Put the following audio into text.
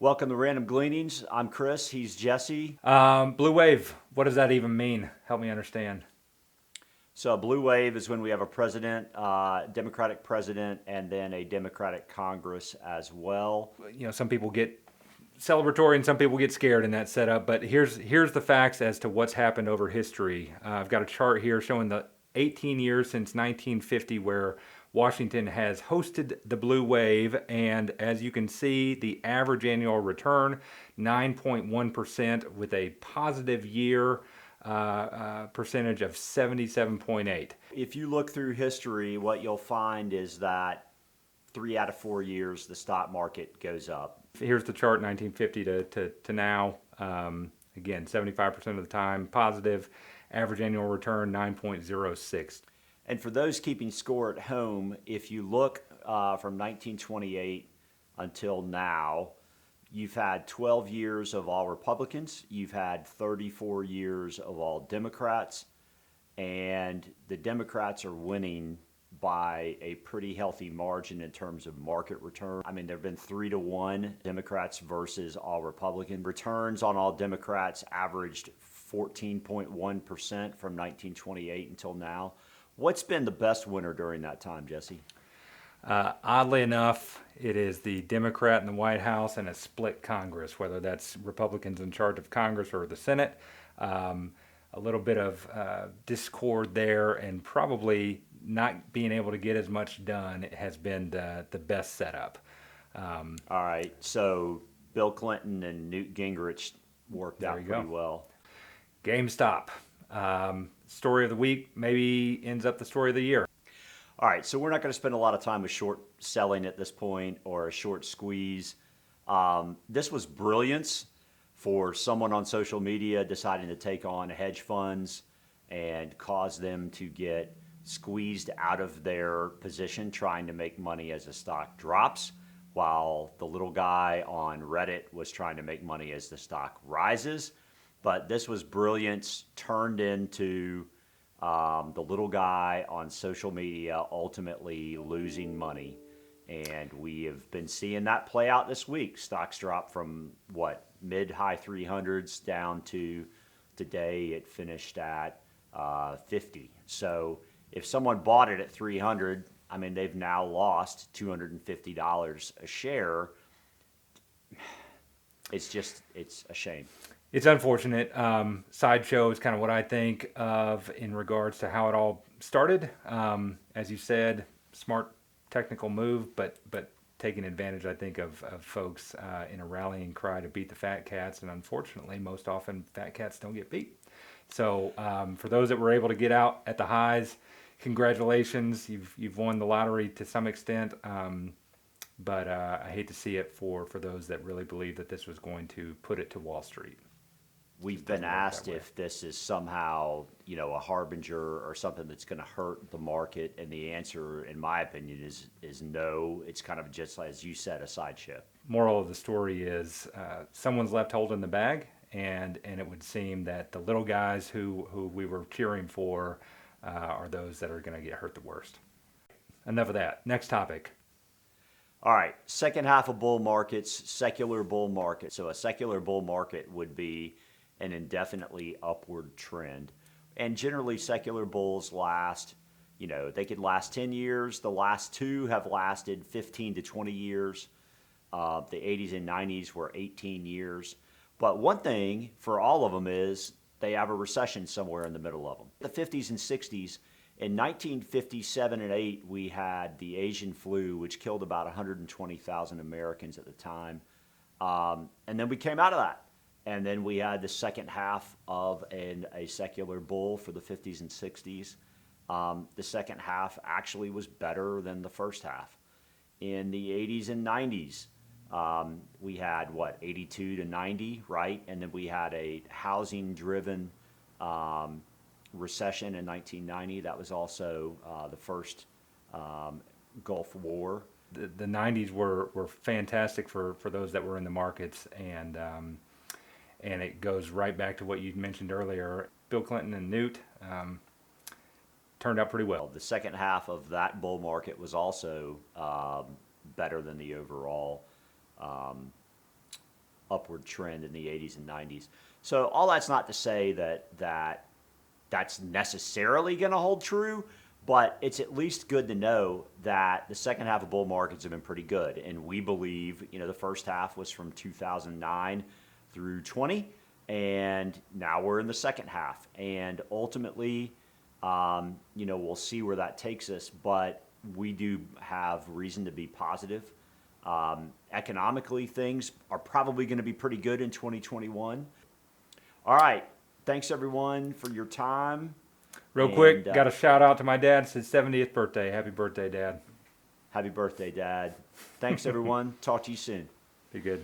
Welcome to Random Gleanings. I'm Chris. He's Jesse. Blue wave, what does that even mean? Help me understand. So, a blue wave is when we have a president, Democratic president, and then a Democratic Congress as well. Some people get celebratory and some people get scared in that setup, but here's the facts as to what's happened over history. I've got a chart here showing the 18 years since 1950 where Washington has hosted the blue wave, and as you can see, the average annual return 9.1% with a positive year percentage of 77.8. If you look through history, what you'll find is that 3 out of 4 years the stock market goes up. Here's the chart 1950 to now. Again, 75% of the time positive, average annual return 9.06. And for those keeping score at home, if you look from 1928 until now, you've had 12 years of all Republicans, you've had 34 years of all Democrats, and the Democrats are winning by a pretty healthy margin in terms of market return. I mean, there have been 3-1 Democrats versus all Republican. Returns on all Democrats averaged 14.1% from 1928 until now. What's been the best winner during that time, Jesse? Oddly enough, it is the Democrat in the White House and a split Congress, whether that's Republicans in charge of Congress or the Senate. A little bit of discord there, and probably not being able to get as much done has been the best setup. All right, so Bill Clinton and Newt Gingrich worked out pretty well. GameStop. Story of the week maybe ends up the story of the year. All right, so we're not going to spend a lot of time with short selling at this point or a short squeeze. This was brilliance for someone on social media deciding to take on hedge funds and cause them to get squeezed out of their position trying to make money as the stock drops, while the little guy on Reddit was trying to make money as the stock rises. But this was brilliance turned into the little guy on social media ultimately losing money. And we have been seeing that play out this week. Stocks dropped from mid-high 300s down to today it finished at 50. So if someone bought it at 300, I mean, they've now lost $250 a share. It's a shame. It's unfortunate. Sideshow is kind of what I think of in regards to how it all started. As you said, smart technical move, but taking advantage, I think, of folks in a rallying cry to beat the fat cats. And unfortunately, most often, fat cats don't get beat. So for those that were able to get out at the highs, congratulations. You've won the lottery to some extent. But I hate to see it for those that really believe that this was going to put it to Wall Street. We've been asked if this is somehow, a harbinger or something that's going to hurt the market, and the answer, in my opinion, is no. It's kind of just, as you said, a sideshow. Moral of the story is someone's left holding the bag, and it would seem that the little guys who we were cheering for are those that are going to get hurt the worst. Enough of that. Next topic. All right, second half of bull markets, secular bull market. So a secular bull market would be an indefinitely upward trend. And generally secular bulls last, they could last 10 years. The last two have lasted 15 to 20 years. The 80s and 90s were 18 years. But one thing for all of them is they have a recession somewhere in the middle of them. The 50s and 60s, in 1957 and 8, we had the Asian flu, which killed about 120,000 Americans at the time. And then we came out of that. And then we had the second half of a secular bull for the 50s and 60s. The second half actually was better than the first half. In the 80s and 90s, we had 82 to 90, right? And then we had a housing-driven recession in 1990. That was also the first Gulf War. The 90s were fantastic for those that were in the markets, and it goes right back to what you mentioned earlier. Bill Clinton and Newt turned out pretty well. The second half of that bull market was also better than the overall upward trend in the 80s and 90s. So all that's not to say that's necessarily going to hold true, but it's at least good to know that the second half of bull markets have been pretty good. And we believe, the first half was from 2009 through 20, and now we're in the second half. And ultimately, we'll see where that takes us, but we do have reason to be positive. Economically, things are probably going to be pretty good in 2021. All right. Thanks, everyone, for your time. Real quick, got a shout out to my dad. It's his 70th birthday. Happy birthday, Dad. Happy birthday, Dad. Thanks, everyone. Talk to you soon. Be good.